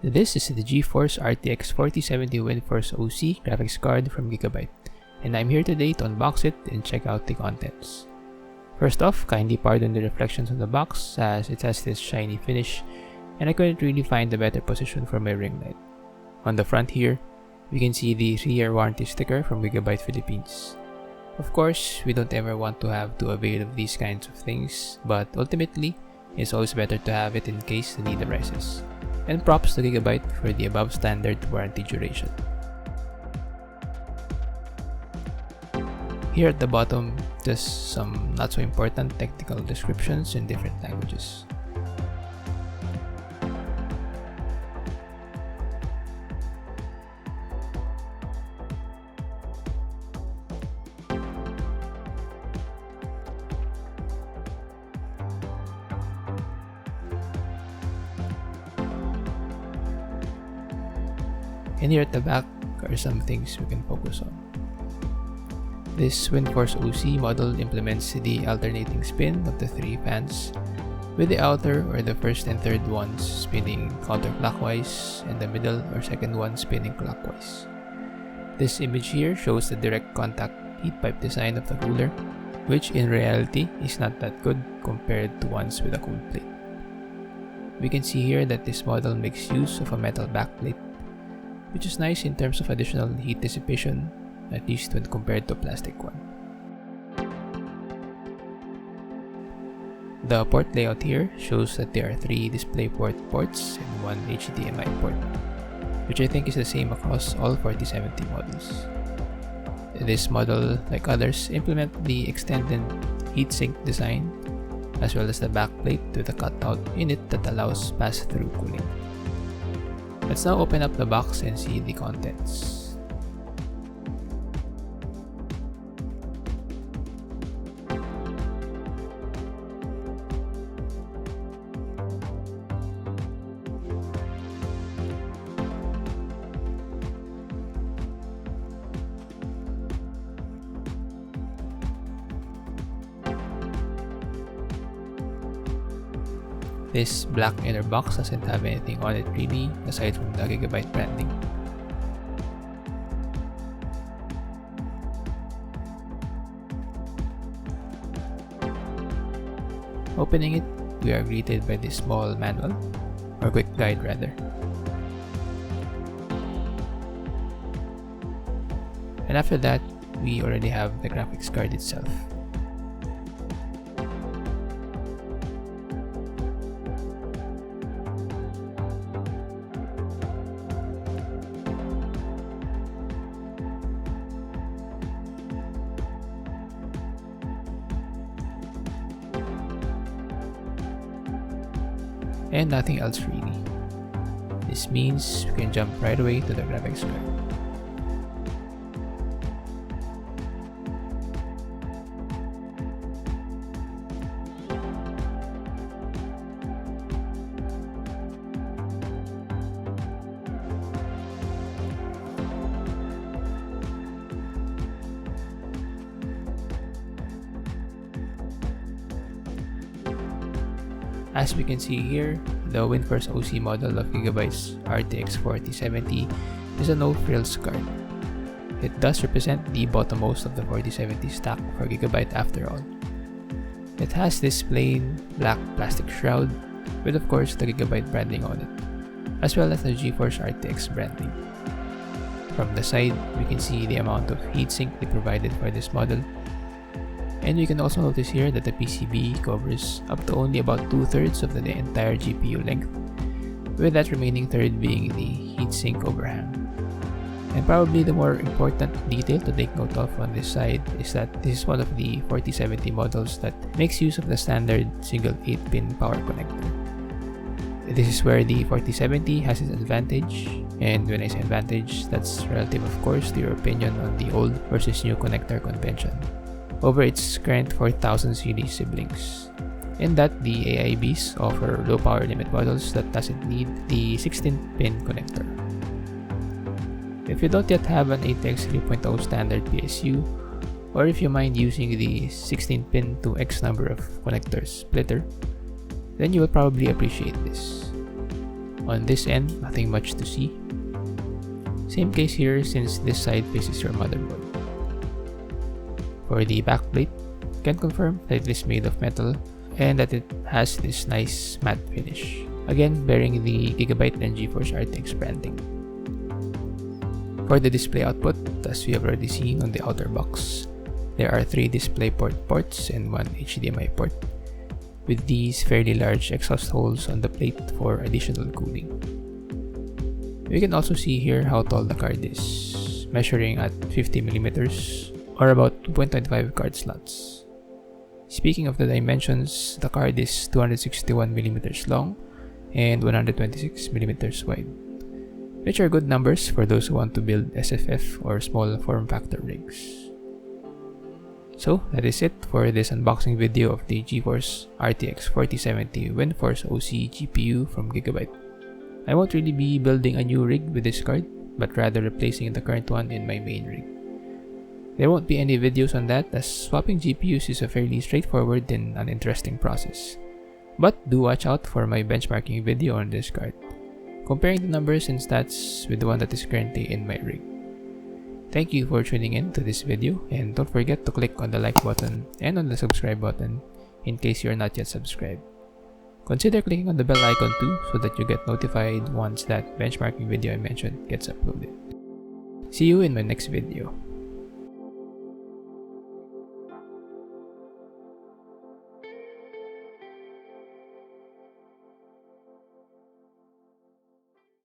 This is the GeForce RTX 4070 Windforce OC graphics card from Gigabyte, and I'm here today to unbox it and check out the contents. First off, kindly pardon the reflections on the box as it has this shiny finish and I couldn't really find a better position for my ring light. On the front here, we can see the 3-year warranty sticker from Gigabyte Philippines. Of course, we don't ever want to have to avail of these kinds of things, but ultimately, it's always better to have it in case the need arises. And props to Gigabyte for the above standard warranty duration. Here at the bottom, just some not so important technical descriptions in different languages. And here at the back are some things we can focus on. This Windforce OC model implements the alternating spin of the 3 fans, with the outer or the first and third ones spinning counterclockwise and the middle or second one spinning clockwise. This image here shows the direct contact heat pipe design of the cooler, which in reality is not that good compared to ones with a cold plate. We can see here that this model makes use of a metal backplate, which is nice in terms of additional heat dissipation, at least when compared to a plastic one. The port layout here shows that there are 3 DisplayPort ports and 1 HDMI port, which I think is the same across all 4070 models. This model, like others, implement the extended heatsink design, as well as the backplate with a cutout in it that allows pass-through cooling. Let's now open up the box and see the contents. This black inner box doesn't have anything on it really, aside from the Gigabyte branding. Opening it, we are greeted by this small manual, or quick guide rather. And after that, we already have the graphics card itself. And nothing else really. This means we can jump right away to the graphics card. As we can see here, the Windforce OC model of Gigabyte's RTX 4070 is a no-frills card. It does represent the bottommost of the 4070 stack for Gigabyte after all. It has this plain black plastic shroud with of course the Gigabyte branding on it, as well as the GeForce RTX branding. From the side, we can see the amount of heatsink they provided for this model. And we can also notice here that the PCB covers up to only about 2/3 of the entire GPU length, with that remaining third being the heatsink overhang. And probably the more important detail to take note of on this side is that this is one of the 4070 models that makes use of the standard single 8-pin power connector. This is where the 4070 has its advantage, and when I say advantage, that's relative of course to your opinion on the old versus new connector convention over its current 4000 series siblings, in that the AIBs offer low power limit models that doesn't need the 16-pin connector. If you don't yet have an ATX 3.0 standard PSU, or if you mind using the 16-pin to X number of connectors splitter, then you will probably appreciate this. On this end, nothing much to see. Same case here since this side faces your motherboard. For the backplate, can confirm that it is made of metal and that it has this nice matte finish. Again, bearing the Gigabyte and GeForce RTX branding. For the display output, as we have already seen on the outer box, there are 3 DisplayPort ports and 1 HDMI port, with these fairly large exhaust holes on the plate for additional cooling. We can also see here how tall the card is, measuring at 50mm or about 2.25 card slots. Speaking of the dimensions, the card is 261mm long and 126mm wide, which are good numbers for those who want to build SFF or small form factor rigs. So that is it for this unboxing video of the GeForce RTX 4070 Windforce OC GPU from Gigabyte. I won't really be building a new rig with this card, but rather replacing the current one in my main rig. There won't be any videos on that, as swapping GPUs is a fairly straightforward and uninteresting process. But do watch out for my benchmarking video on this card, comparing the numbers and stats with the one that is currently in my rig. Thank you for tuning in to this video, and don't forget to click on the like button and on the subscribe button in case you are not yet subscribed. Consider clicking on the bell icon too so that you get notified once that benchmarking video I mentioned gets uploaded. See you in my next video.